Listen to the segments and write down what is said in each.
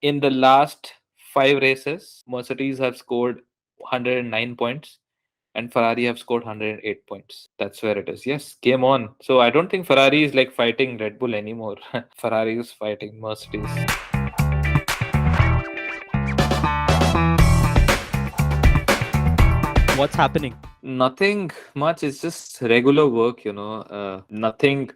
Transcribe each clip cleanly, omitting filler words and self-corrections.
In the last 5 races, Mercedes have scored 109 points and Ferrari have scored 108 points. That's where it is. Yes, game on. So I don't think Ferrari is like fighting Red Bull anymore. Ferrari is fighting Mercedes. What's happening? Nothing much. It's just regular work. Nothing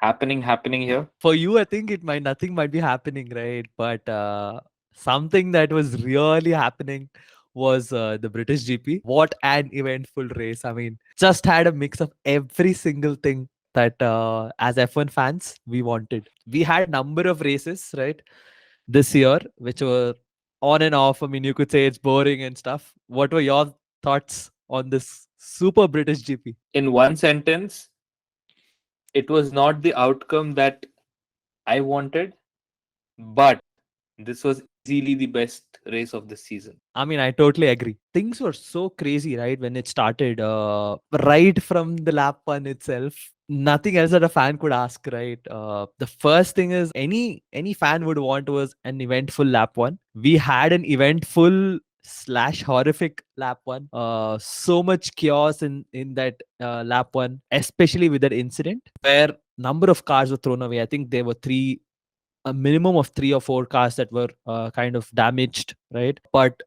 happening here. For you, I think nothing might be happening, right? But something that was really happening was the British GP. What an eventful race. I mean, just had a mix of every single thing that as F1 fans we wanted. We had number of races, right, this year, which were on and off. I mean, you could say it's boring and stuff. What were your thoughts on this super British GP? In one sentence, it was not the outcome that I wanted, but this was easily the best race of the season. I mean, I totally agree. Things were so crazy, right? When it started, right from the lap one itself, nothing else that a fan could ask, right? The first thing is any fan would want was an eventful lap one. We had an eventful slash horrific lap one. So much chaos in that lap one, especially with that incident where number of cars were thrown away. I think there were a minimum of 3 or 4 cars that were kind of damaged, right? But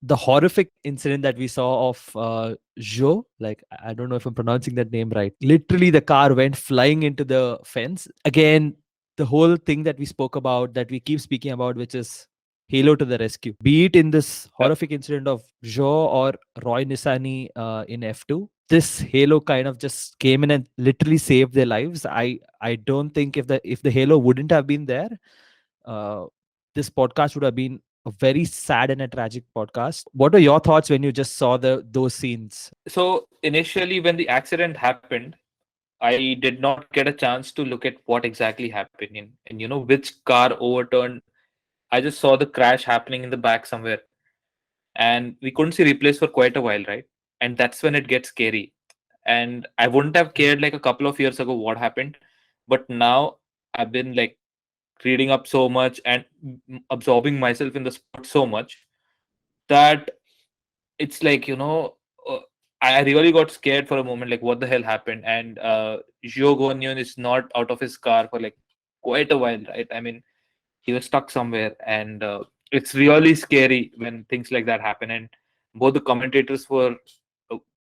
the horrific incident that we saw of Jo, like I don't know if I'm pronouncing that name right. Literally, the car went flying into the fence. Again, the whole thing that we spoke about, that we keep speaking about, which is Halo to the rescue. Be it in this Uh, horrific incident of Jo or Roy Nissany in F2, this Halo kind of just came in and literally saved their lives. I don't think if the Halo wouldn't have been there, uh, this podcast would have been a very sad and a tragic podcast. What are your thoughts when you just saw those scenes? So initially, when the accident happened, I did not get a chance to look at what exactly happened and which car overturned. I just saw the crash happening in the back somewhere, and we couldn't see replays for quite a while, right? And that's when it gets scary. And I wouldn't have cared like a couple of years ago what happened, but now I've been like reading up so much and absorbing myself in the sport so much that it's like uh, I really got scared for a moment, like what the hell happened. And Gio Gonyon is not out of his car for like quite a while, right? I mean, he was stuck somewhere, and it's really scary when things like that happen. And both the commentators uh,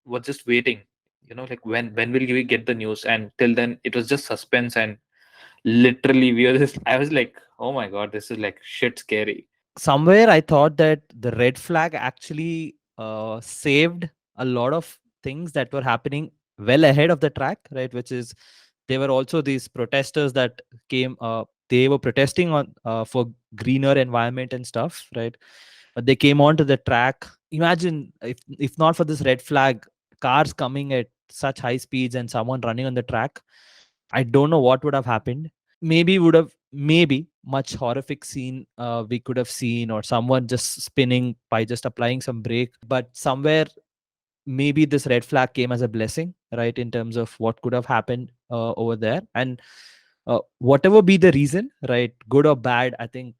were just waiting, like when will we get the news? And till then it was just suspense, and literally we were just I was like, oh my god, this is like shit scary. Somewhere I thought that the red flag actually saved a lot of things that were happening well ahead of the track, right? Which is, there were also these protesters that came. They were protesting on for greener environment and stuff, right? But they came onto the track. Imagine if not for this red flag, cars coming at such high speeds and someone running on the track, I don't know what would have happened. Maybe much horrific scene we could have seen, or someone just spinning by just applying some brake. But somewhere maybe this red flag came as a blessing, right, in terms of what could have happened over there. And whatever be the reason, right, good or bad, I think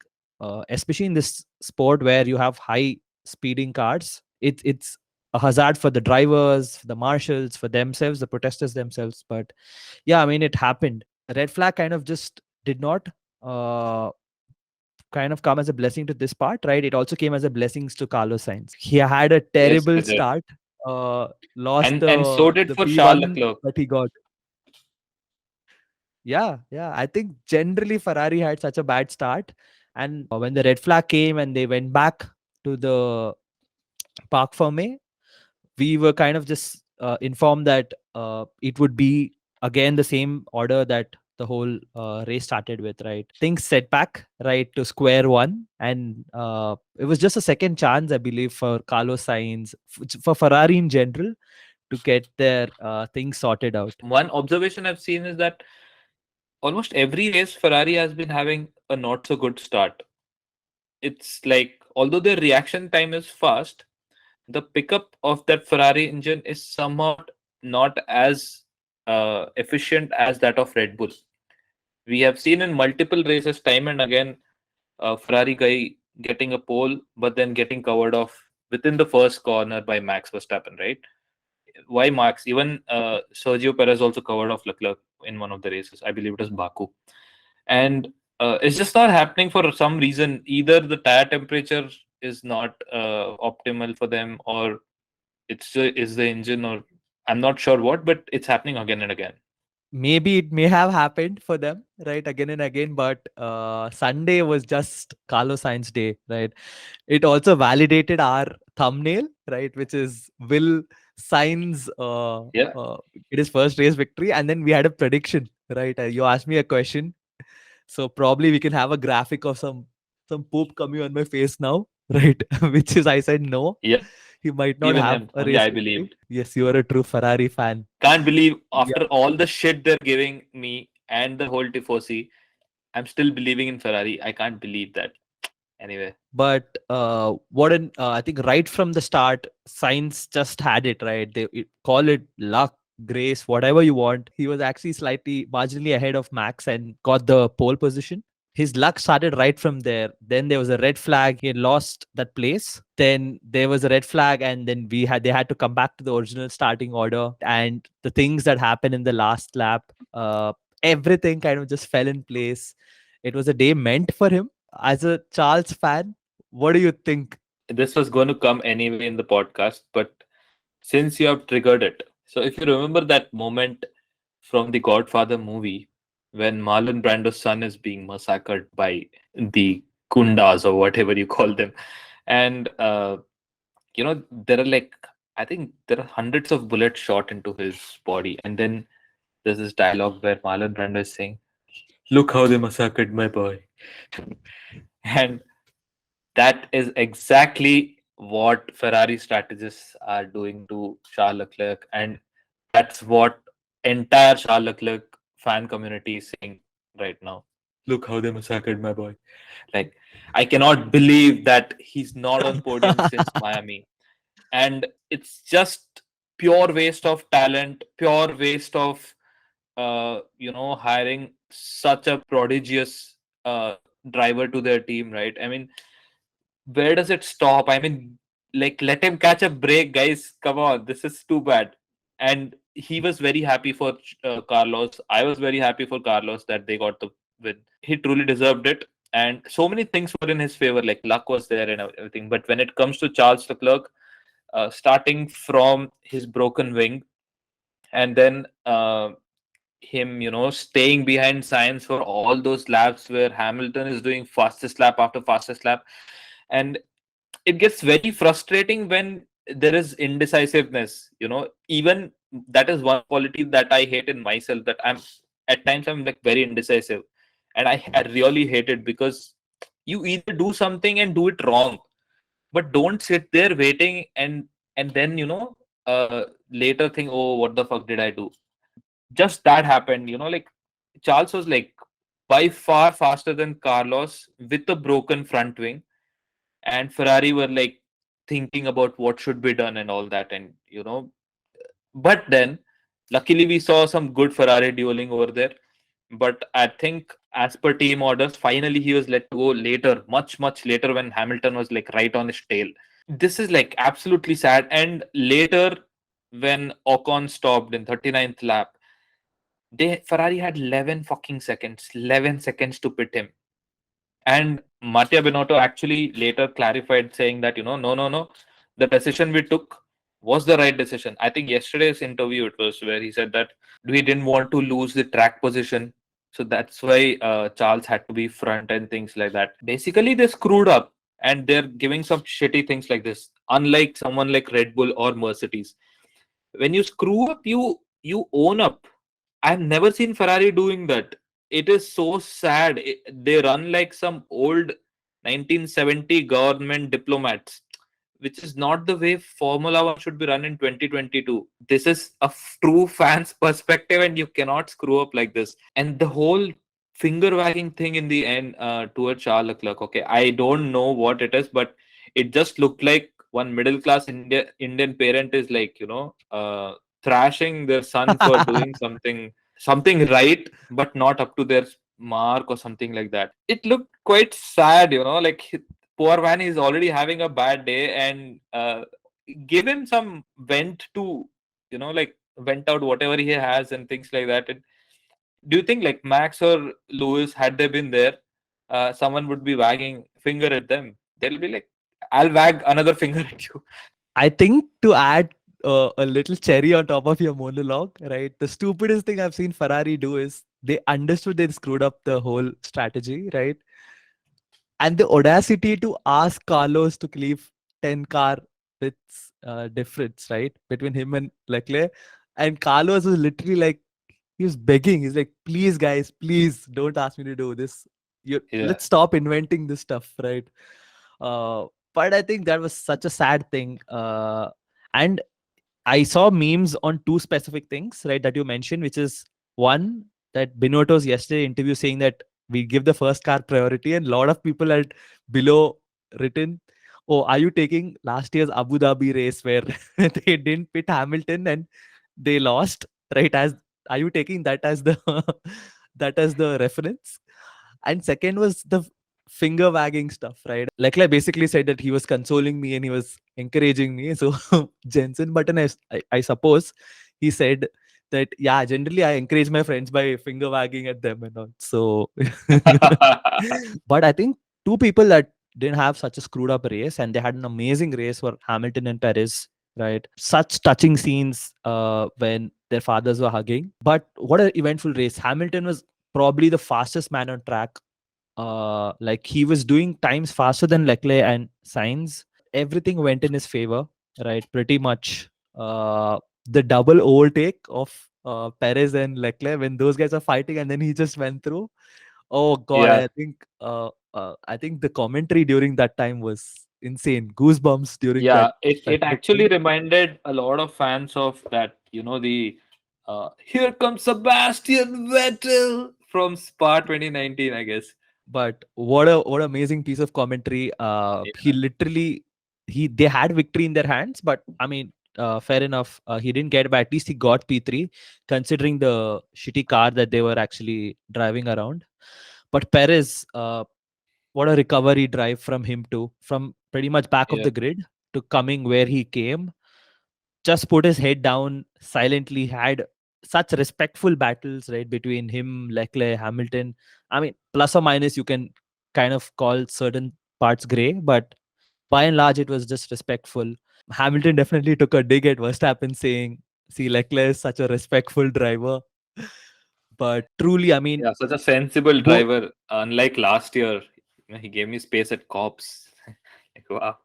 especially in this sport where you have high speeding cars, it's a hazard for the drivers, for the marshals, for themselves, the protesters themselves. But yeah, I mean, it happened. Red flag kind of just did not uh, kind of come as a blessing to this part, right? It also came as a blessings to Carlos Sainz. He had a Yes, terrible it did. start, lost And so did the for Charles P1 Leclerc. that he got. Yeah. I think generally Ferrari had such a bad start, and when the red flag came and they went back to the Park Ferme, we were kind of just informed that it would be again the same order that the whole race started with, right? Things set back right to square one, and it was just a second chance, I believe, for Carlos Sainz, for Ferrari in general, to get their things sorted out. One observation I've seen is that almost every race Ferrari has been having a not so good start. It's like although their reaction time is fast, the pickup of that Ferrari engine is somewhat not as efficient as that of Red Bull. We have seen in multiple races, time and again, Ferrari guy getting a pole, but then getting covered off within the first corner by Max Verstappen, right? Why Max? Even Sergio Perez also covered off Leclerc in one of the races. I believe it was Baku. And it's just not happening for some reason. Either the tire temperature is not optimal for them, or is the engine, or I'm not sure what, but it's happening again and again. Maybe it may have happened for them, right, again and again, but Sunday was just Carlos Sainz day, right? It also validated our thumbnail, right, which is will Sainz Yeah, get his first race victory, and then we had a prediction, right? You asked me a question, so probably we can have a graphic of some poop coming on my face now, right? Which is I said no, yeah. he might not Even have him, a only race I victory. believed. Yes, you are a true Ferrari fan. Can't believe Yeah. after all the shit they're giving me and the whole Tifosi, I'm still believing in Ferrari. I can't believe that. Anyway, But I think right from the start, Science just had it right. Call it luck, grace, whatever you want. He was actually slightly marginally ahead of Max and got the pole position. His luck started right from there. Then there was a red flag. He had lost that place. Then there was a red flag, and then they had to come back to the original starting order. And the things that happened in the last lap, everything kind of just fell in place. It was a day meant for him. As a Charles fan, what do you think? this was going to come anyway in the podcast, but since you have triggered it, so if you remember that moment from the Godfather movie when Marlon Brando's son is being massacred by the Kundas or whatever you call them, and there are like, I think there are hundreds of bullets shot into his body, and then there's this dialogue where Marlon Brando is saying, "Look how they massacred my boy," and that is exactly what Ferrari strategists are doing to Charles Leclerc, and that's what entire Charles Leclerc fan community is saying right now. Look how they massacred my boy. Like, I cannot believe that he's not on podium since Miami, and it's just pure waste of talent, pure waste of hiring such a prodigious driver to their team, right? I mean, where does it stop? I mean, like, let him catch a break, guys. Come on, this is too bad. And he was very happy for Carlos. I was very happy for Carlos that they got the win. He truly deserved it. And so many things were in his favor, like luck was there and everything. But when it comes to Charles Leclerc, starting from his broken wing, and then him, staying behind Sainz for all those laps where Hamilton is doing fastest lap after fastest lap. And it gets very frustrating when there is indecisiveness. Even that is one quality that I hate in myself, that I'm like very indecisive. And I really hate it, because you either do something and do it wrong, but don't sit there waiting and then later think, oh, what the fuck did I do? Just that happened, like Charles was like by far faster than Carlos with a broken front wing, and Ferrari were like thinking about what should be done and all that. And but then luckily we saw some good Ferrari dueling over there. But I think as per team orders, finally he was let go later, much much later, when Hamilton was like right on his tail. This is like absolutely sad. And later, when Ocon stopped in 39th lap, Ferrari had 11 fucking seconds, 11 seconds to pit him. And Mattia Binotto actually later clarified, saying that, no, no, no, the decision we took was the right decision. I think yesterday's interview it was, where he said that we didn't want to lose the track position. So that's why Charles had to be front and things like that. Basically, they screwed up, and they're giving some shitty things like this. Unlike someone like Red Bull or Mercedes, when you screw up, you own up. I've never seen Ferrari doing that. It is so sad. They run like some old 1970 government diplomats, which is not the way Formula One should be run in 2022. This is a true fan's perspective, and you cannot screw up like this. And the whole finger wagging thing in the end towards Charles Leclerc. Okay, I don't know what it is, but it just looked like one middle class Indian parent is like, thrashing their son for doing something right, but not up to their mark or something like that. It looked quite sad, like poor man is already having a bad day, and give him some vent to, like vent out whatever he has and things like that. And do you think like Max or Lewis, had they been there, someone would be wagging finger at them? They'll be like, "I'll wag another finger at you." I think to add a little cherry on top of your monologue, right? The stupidest thing I've seen Ferrari do is they understood they screwed up the whole strategy, right? And the audacity to ask Carlos to leave 10 car with difference, right? Between him and Leclerc. And Carlos was literally like, he was begging. He's like, please, guys, please don't ask me to do this. Yeah, Let's stop inventing this stuff, right? Uh, but I think that was such a sad thing. And I saw memes on two specific things, right, that you mentioned, which is one, that Binotto's yesterday interview saying that we give the first car priority, and a lot of people had below written, "Oh, are you taking last year's Abu Dhabi race where they didn't pit Hamilton and they lost?" Right? As are you taking that as the that as the reference? And second was the finger wagging stuff, right? Leclerc basically said that he was consoling me and he was encouraging me. So Jensen Button, I suppose, he said that, yeah, generally I encourage my friends by finger wagging at them and all. So, but I think two people that didn't have such a screwed up race and they had an amazing race were Hamilton and Perez, right? Such touching scenes when their fathers were hugging. But what an eventful race. Hamilton was probably the fastest man on track. Like he was doing times faster than Leclerc and Sainz. Everything went in his favor, right? Pretty much. The double overtake of Perez and Leclerc when those guys are fighting, and then he just went through. Oh God, yeah. I think the commentary during that time was insane. Goosebumps during that Yeah, it specific actually thing. reminded a lot of fans of that, the here comes Sebastian Vettel from Spa 2019, I guess. But what amazing piece of commentary. He Yeah, literally they had victory in their hands, but I mean, fair enough. He didn't get, but at least he got P3, considering the shitty car that they were actually driving around. But Perez, what a recovery drive from him too, from pretty much back of yeah, the grid to coming where he came, just put his head down silently, had such respectful battles, right, between him, Leclerc, Hamilton. I mean, plus or minus, you can kind of call certain parts gray, but by and large, it was just respectful. Hamilton definitely took a dig at Verstappen, saying, see, Leclerc is such a respectful driver. But truly, I mean, yeah. Such a sensible both. driver. Unlike last year, he gave me space at cops. Like, wow.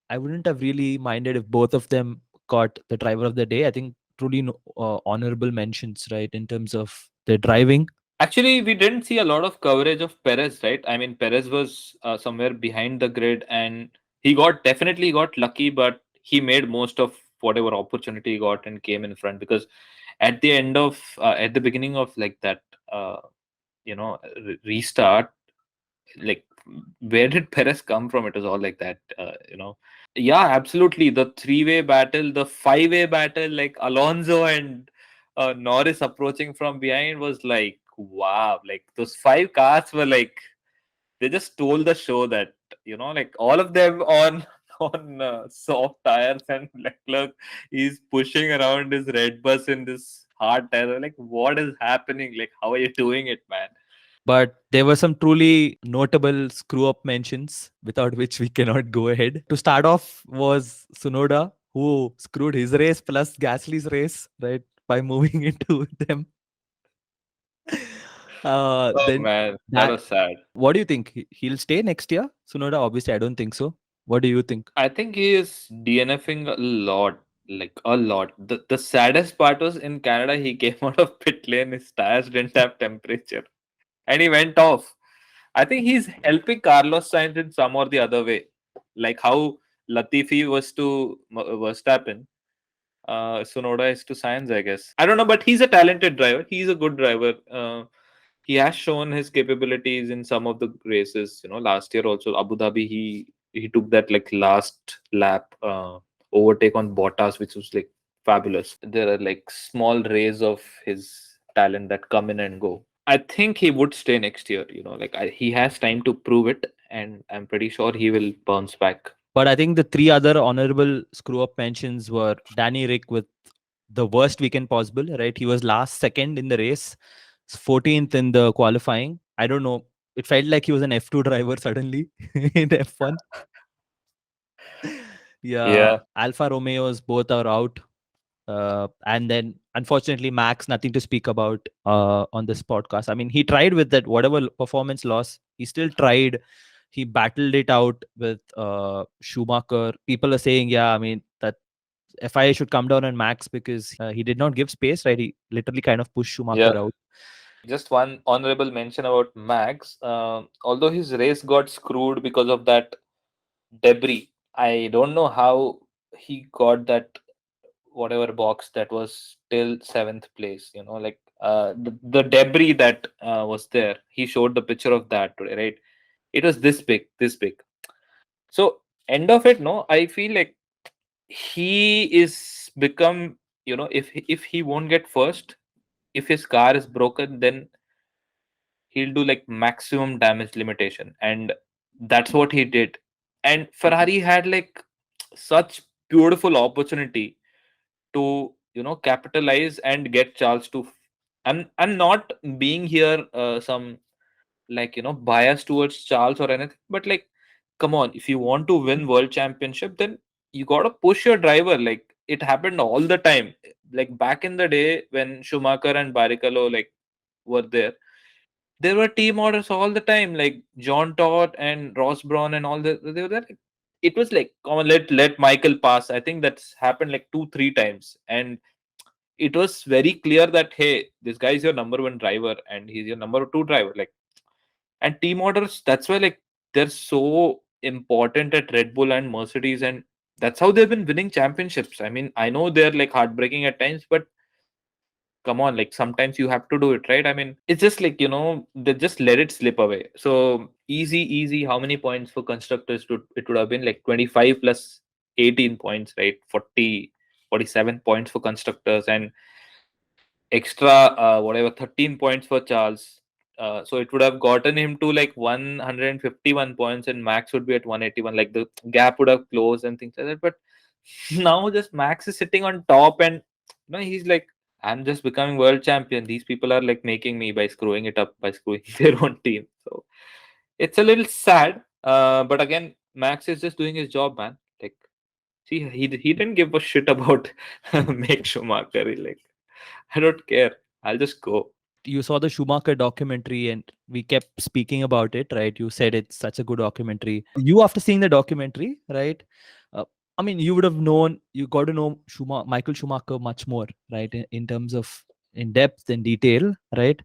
I wouldn't have really minded if both of them got the driver of the day. I think truly honorable mentions, right, in terms of their driving. Actually, we didn't see a lot of coverage of Perez, right? I mean, Perez was somewhere behind the grid, and he definitely got lucky, but he made most of whatever opportunity he got and came in front. Because at the beginning of like that, uh, restart, like where did Perez come from? It was all like that, Yeah, absolutely. The three-way battle, the five-way battle, like Alonso and Norris approaching from behind was like, wow. Like those five cars were like, they just stole the show. That like all of them on on soft tires, and Leclerc is pushing around his red bus in this hard tire. Like, what is happening? Like, how are you doing it, man? But there were some truly notable screw up mentions without which we cannot go ahead. To start off was Sunoda, who screwed his race plus Gasly's race, right, by moving into them. Oh Then man, that that. was sad. What do you think? He'll stay next year? Sunoda, obviously, I don't think so. What do you think? I think he is DNFing a lot, like a lot. The saddest part was in Canada, he came out of pit lane, his tires didn't have temperature, and he went off. I think he's helping Carlos Sainz in some or the other way, like how Latifi was to Verstappen. Sonoda is to Sainz, I guess. I don't know, but he's a talented driver. He's a good driver. He has shown his capabilities in some of the races. Last year also Abu Dhabi, he took that like last lap overtake on Bottas, which was like fabulous. There are like small rays of his talent that come in and go. I think he would stay next year. Like he has time to prove it, and I'm pretty sure he will bounce back. But I think the three other honorable screw up mentions were Danny Rick with the worst weekend possible, right? He was last second in the race, 14th in the qualifying. I don't know. It felt like he was an F2 driver suddenly in F1. Yeah, Yeah, Alfa Romeos both are out. And then unfortunately, Max, nothing to speak about on this podcast. I mean, he tried with that, whatever performance loss, he still tried. He battled it out with Schumacher. People are saying, yeah, I mean, that FIA should come down on Max because he did not give space, right? He literally kind of pushed yeah. Schumacher out. Just one honorable mention about Max. Although his race got screwed because of that debris, I don't know how he got that whatever box that was till seventh place. Like the debris that was there. He showed the picture of that today, right? It was this big. So end of it, no, I feel like he is become, if he won't get first, if his car is broken, then he'll do like maximum damage limitation, and that's what he did. And Ferrari had like such beautiful opportunity to capitalize and get Charles to. I'm not being here some like bias towards Charles or anything, but like, come on, if you want to win world championship, then you got to push your driver. Like it happened all the time, like back in the day when Schumacher and Barrichello like were there were team orders all the time, like John Todt and Ross Brawn and all they were there. It was like, come on, let Michael pass. I think that's happened like 2 3 times, and it was very clear that hey, this guy is your number one driver and he's your number two driver. Like, and team orders, that's why like they're so important at Red Bull and Mercedes, and that's how they've been winning championships. I mean, I know they're like heartbreaking at times, but come on, like sometimes you have to do it, right? I mean, it's just like they just let it slip away. So easy, how many points for constructors it would have been like 25 plus 18 points, right? 47 points for constructors, and extra whatever 13 points for Charles. So it would have gotten him to like 151 points, and Max would be at 181. Like the gap would have closed and things like that. But now just Max is sitting on top, and he's like, I'm just becoming world champion. These people are like making me by screwing it up by screwing their own team. So it's a little sad. But again, Max is just doing his job, man. Like, see, he didn't give a shit about Mick Schumacher. Like, I don't care. I'll just go. You saw the Schumacher documentary and we kept speaking about it, right? You said it's such a good documentary. You, after seeing the documentary, right? Uh, I mean, you would have known, you got to know Michael Schumacher much more, right? In terms of in depth and detail, right?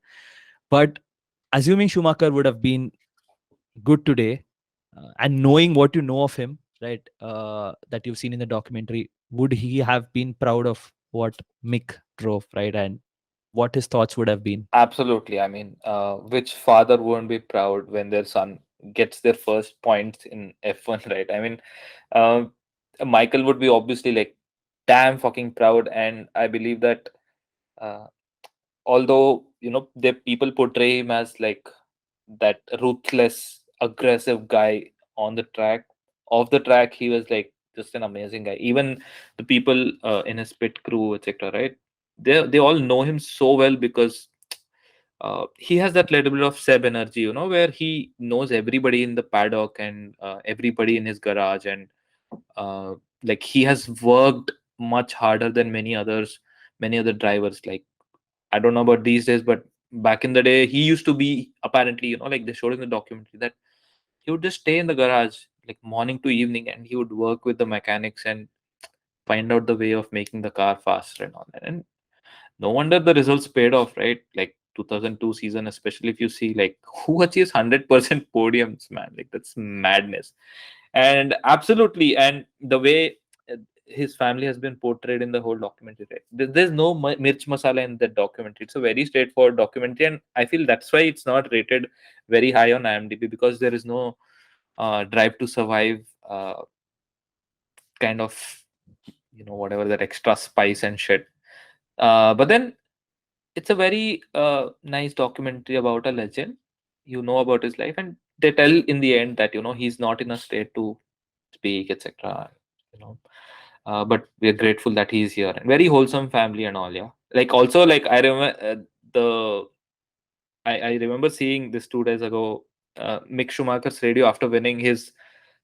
But assuming Schumacher would have been good today, and knowing what you know of him, right? That you've seen in the documentary, would he have been proud of what Mick drove, right? And what his thoughts would have been? Absolutely. I mean, which father won't be proud when their son gets their first points in F1, right? I mean, uh, Michael would be obviously like damn fucking proud, and I believe that uh, although the people portray him as like that ruthless, aggressive guy on the track, off the track, he was like just an amazing guy. Even the people in his pit crew, etc., right? They all know him so well because he has that little bit of Seb energy, where he knows everybody in the paddock and everybody in his garage, and uh, like he has worked much harder than many other drivers. Like, I don't know about these days, but back in the day, he used to be apparently, like they showed in the documentary, that he would just stay in the garage like morning to evening, and he would work with the mechanics and find out the way of making the car faster and all that. And no wonder the results paid off, right? Like 2002 season, especially if you see like who achieves 100% podiums, man. Like that's madness. And absolutely, and the way his family has been portrayed in the whole documentary, right? There's no mirch masala in that documentary. It's a very straightforward documentary, and I feel that's why it's not rated very high on IMDb, because there is no drive to survive kind of whatever that extra spice and shit. But then it's a very nice documentary about a legend. You know about his life, and they tell in the end that he's not in a state to speak, etc. You know, but we are grateful that he's here, and very wholesome family and all. Yeah, like also like I remember the I remember seeing this 2 days ago, Mick Schumacher's radio after winning, his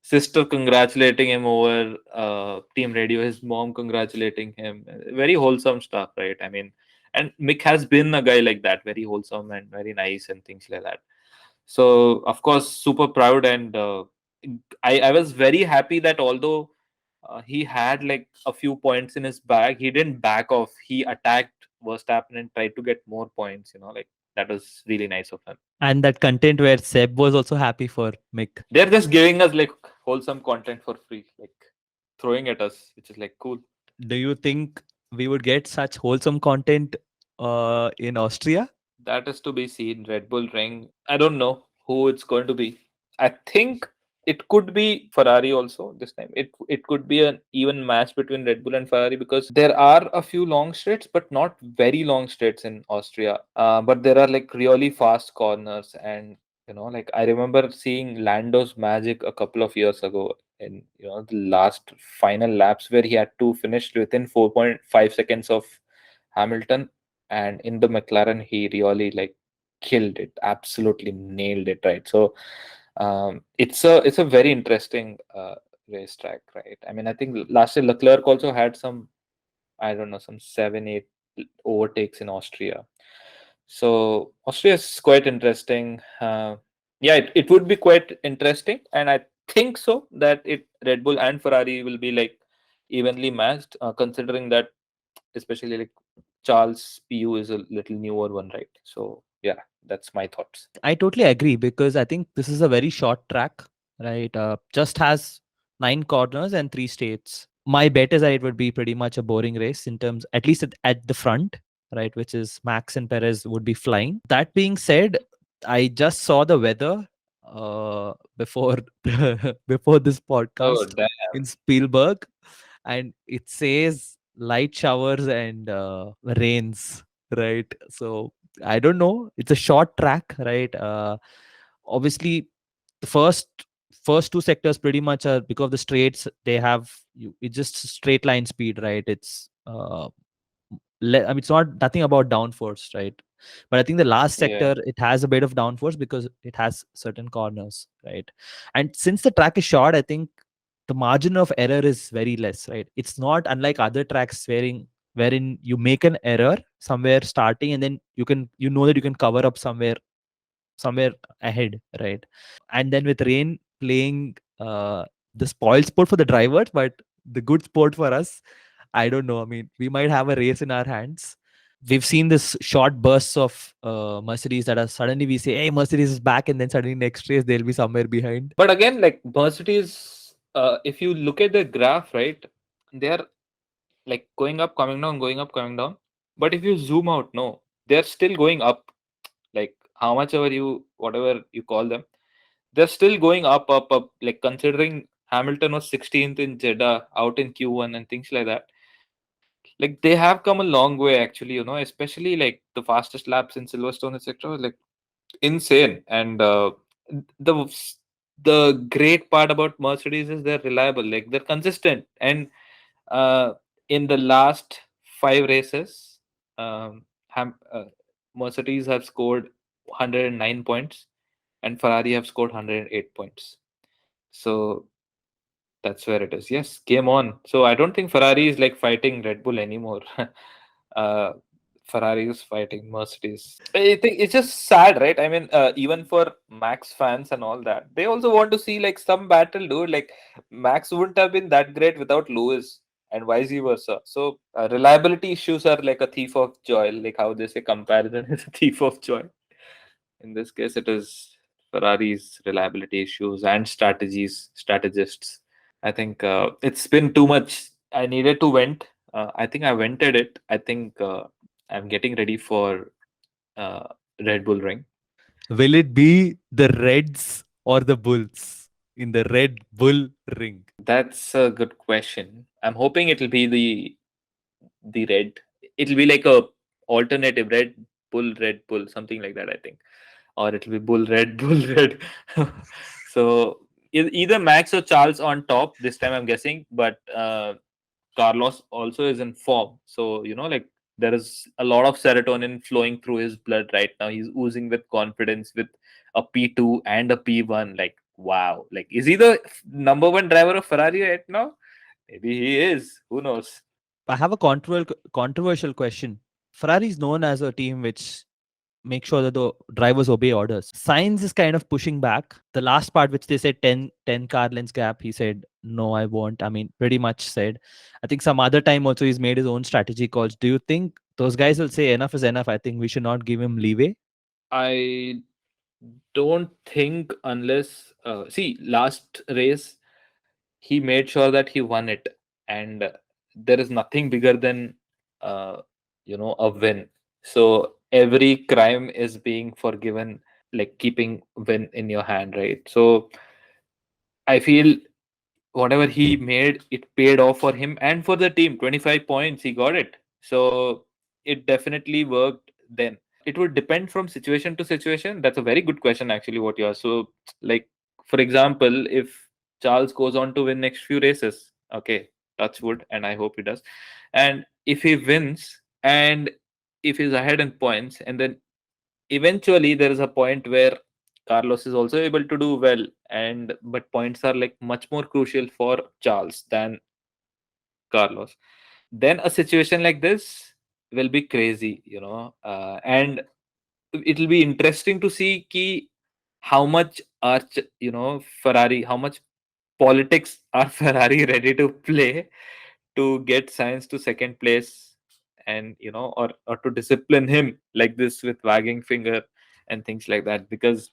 sister congratulating him over team radio, his mom congratulating him. Very wholesome stuff, right? I mean, and Mick has been a guy like that, very wholesome and very nice and things like that. So, of course, super proud. And I was very happy that although he had like a few points in his bag, he didn't back off. He attacked Verstappen and tried to get more points, like that was really nice of him. And that content where Seb was also happy for Mick. They're just giving us like wholesome content for free, like throwing at us, which is like cool. Do you think we would get such wholesome content in Austria? That is to be seen. Red Bull Ring. I don't know who it's going to be. I think it could be Ferrari also this time. It could be an even match between Red Bull and Ferrari because there are a few long straights, but not very long straights in Austria. But there are like really fast corners, and like I remember seeing Lando's magic a couple of years ago in the last final laps where he had to finish within 4.5 seconds of Hamilton, and in the McLaren he really like killed it, absolutely nailed it, right? So it's a very interesting racetrack, right? I mean, I think last year Leclerc also had some, I don't know, some 7 8 overtakes in Austria. So Austria is quite interesting. Yeah, it would be quite interesting, and I think so that it Red Bull and Ferrari will be like evenly matched, considering that especially like Charles PU is a little newer one, right? So yeah, that's my thoughts. I totally agree because I think this is a very short track, right? Just has 9 corners and 3 straights. My bet is that it would be pretty much a boring race in terms, at least at the front, right? Which is Max and Perez would be flying. That being said, I just saw the weather before before this Oh podcast damn! in Spielberg, and it says light showers and rains, right? So I don't know. It's a short track, right? Obviously, the first two sectors pretty much are because of the straights. They have it's just straight line speed, right? It's I mean, it's not nothing about downforce, right? But I think the last Yeah, sector it has a bit of downforce because it has certain corners, right? And since the track is short, I think the margin of error is very less, right? It's not unlike other tracks wherein you make an error somewhere starting and then you know that you can cover up somewhere ahead, right? And then with rain playing the spoiled sport for the drivers, but the good sport for us, I don't know. I mean, we might have a race in our hands. We've seen this short bursts of Mercedes that are suddenly we say, hey, Mercedes is back, and then suddenly next race they'll be somewhere behind. but again, like Mercedes, if you look at the graph, right, they're like going up, coming down, going up, coming down. But if you zoom out, no, they're still going up. Like how much ever whatever you call them, they're still going up, up, up. Like considering Hamilton was 16th in Jeddah, out in Q1 and things like that. Like they have come a long way actually, especially like the fastest laps in Silverstone, etc. Like insane. And the the great part about Mercedes is they're reliable, like they're consistent. And uh, in the last 5 races, Mercedes have scored 109 points and Ferrari have scored 108 points. So that's where it is. Yes, game on. So I don't think Ferrari is like fighting Red Bull anymore. uh, Ferrari is fighting Mercedes. I think it's just sad, right? I mean, even for Max fans and all that, they also want to see like some battle, dude. Like Max wouldn't have been that great without Lewis, and vice versa. So reliability issues are like a thief of joy, like how they say comparison is a thief of joy. In this case, it is Ferrari's reliability issues and strategists. I think it's been too much. I needed to vent. I think I vented it. I think I'm getting ready for uh, Red Bull Ring. Will it be the Reds or the Bulls in the Red Bull ring? That's a good question. I'm hoping it'll be the red. It'll be like a alternative, Red Bull, something like that, I think, or it'll be Bull Red, Bull Red. So either Max or Charles on top this time, I'm guessing, but Carlos also is in form. So, like there is a lot of serotonin flowing through his blood right now. He's oozing with confidence with a P2 and a P1. Like, wow. Like, is he the number one driver of Ferrari right now? Maybe he is. Who knows? I have a controversial question. Ferrari is known as a team which make sure that the drivers obey orders. Sainz is kind of pushing back. The last part, which they said 10 car lengths gap, he said, no, I won't. I mean, pretty much said. I think some other time also he's made his own strategy calls. Do you think those guys will say enough is enough? I think we should not give him leeway. I don't think, unless, see, last race, he made sure that he won it. And there is nothing bigger than, uh, a win. So every crime is being forgiven, like keeping win in your hand, right? So I feel whatever he made, it paid off for him and for the team. 25 points, he got it. So it definitely worked then. It would depend from situation to situation. That's a very good question, actually, what you are. So, like, for example, if Charles goes on to win next few races, okay, touch wood, and I hope he does. And if he wins, and if he's ahead in points, and then eventually there is a point where Carlos is also able to do well, and but points are like much more crucial for Charles than Carlos. Then a situation like this will be crazy, and it'll be interesting to see how much are Ferrari, how much politics are Ferrari ready to play to get Sainz to second place, and or to discipline him like this with wagging finger and things like that, because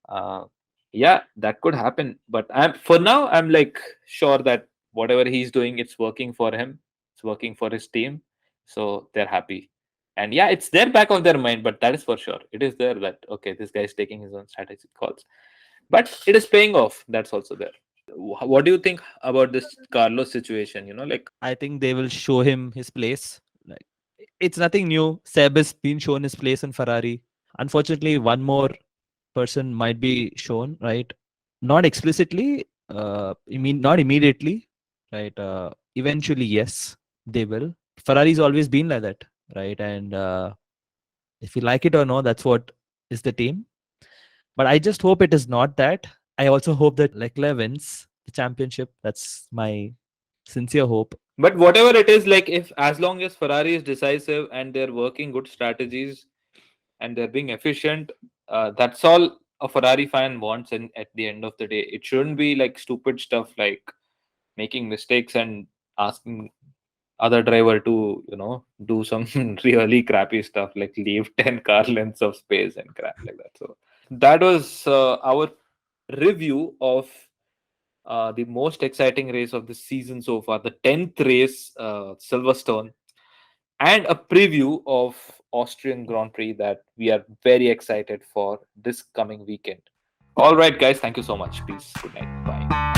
uh, yeah, that could happen. But for now, I'm like sure that whatever he's doing, it's working for him, it's working for his team, so they're happy. And yeah, it's there back of their mind, but that is for sure, it is there that okay, this guy is taking his own strategic calls, but it is paying off. That's also there. What do you think about this Carlos situation? Like, I think they will show him his place. Like, it's nothing new. Seb has been shown his place in Ferrari. Unfortunately, one more person might be shown, right? Not explicitly, not immediately, right? Eventually, yes, they will. Ferrari's always been like that, right? And if you like it or not, that's what is the team. But I just hope it is not that. I also hope that Leclerc wins the championship. That's my sincere hope. but whatever it is, like, if as long as Ferrari is decisive and they're working good strategies and they're being efficient, that's all a Ferrari fan wants. And at the end of the day, it shouldn't be like stupid stuff like making mistakes and asking other driver to do some really crappy stuff like leave 10 car lengths of space and crap like that. So that was our review of the most exciting race of the season so far, the 10th race, Silverstone, and a preview of Austrian Grand Prix that we are very excited for this coming weekend. All right, guys, thank you so much. Peace. Good night. Bye.